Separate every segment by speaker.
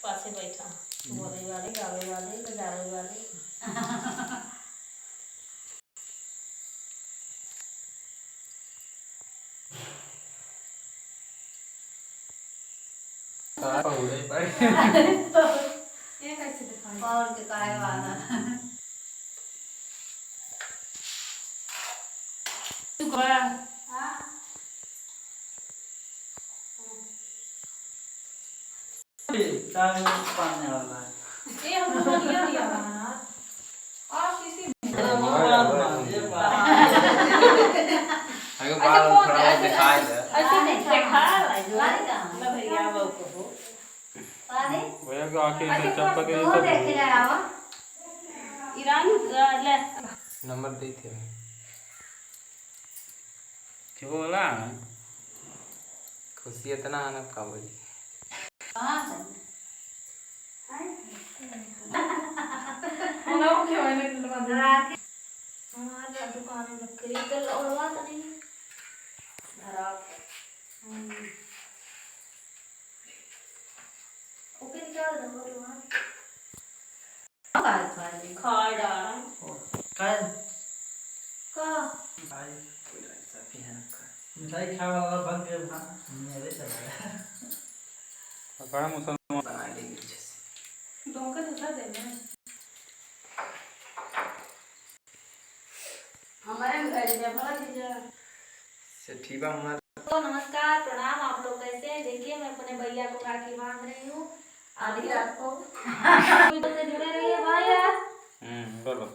Speaker 1: पाछे बैठा बोले वाले गावे वाले बजावे वाले। ये कैसे दिखाई और के काय वाला तू कोया हां
Speaker 2: चाय पानी वाला
Speaker 1: ये हम लोग लिया ना और किसी
Speaker 2: अगर बाल थोड़ा दिखाई दे
Speaker 1: ऐसे नहीं दिखा ला भैया वो को पानी
Speaker 2: भैया को आंखें से चंपा के
Speaker 1: तो देख ले आवा ईरान ले
Speaker 2: नंबर दी थे क्यों बोला खुशी इतना है ना काबुली
Speaker 1: हां उन्होंने क्यों मैंने रात हमारे दुकान में खरीद कर और बात नहीं खराब ओके निकाल दो वहां खाए डाल
Speaker 2: काय
Speaker 1: का
Speaker 2: भाई कोई ऐसा भी है मिठाई खाने वाला बन के मेरे चला बड़ा मुसलमान बना देंगे
Speaker 1: दोनों का दूसरा देना हमारे घर में भला दीजिए
Speaker 2: से ठीक है हमारा
Speaker 1: तो नमस्कार प्रणाम आप लोग कैसे हैं। देखिए मैं अपने भैया को राखी बांध रही हूँ आधी रात को वीडियो से जुड़े रहिए भैया
Speaker 2: बोलो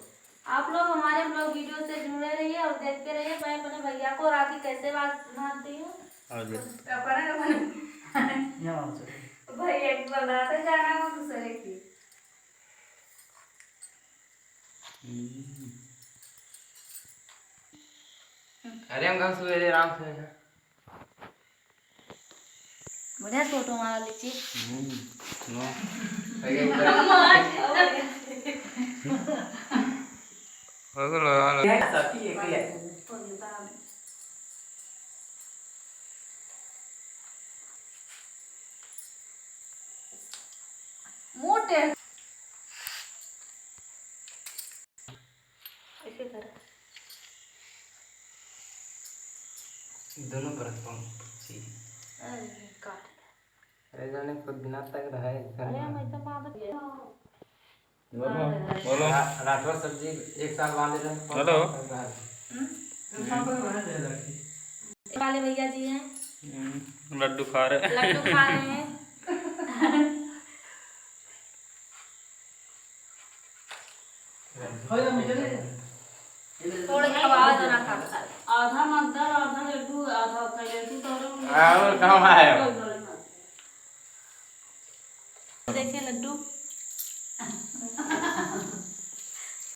Speaker 1: आप लोग हमारे ब्लॉग वीडियो से जुड़े रहिए और देखते रहिए मैं अपने भैया को राखी कैसे बांधती हूँ भैया की बनाते जाना हो दूसरे की
Speaker 2: अरे हम कहाँ सवेरे आराम से
Speaker 1: बढ़िया फोटो मारा लीजिए
Speaker 2: नो
Speaker 1: मोटे ऐसे कर
Speaker 2: दोनों परत पहुंची
Speaker 1: काट
Speaker 2: अरे जाने खुद बिना तक रहा है
Speaker 1: अरे मैं तो बात
Speaker 2: बोलो राठौर सब्जी एक साल बांधे थे हेलो
Speaker 1: वाले भैया जी हैं
Speaker 2: लड्डू खा रहे
Speaker 1: हैं थोड़े आवाज ना खाता आधा मद्दर आधा लड्डू आधा लड्डू तो
Speaker 2: और कहाँ है
Speaker 1: देखिए लड्डू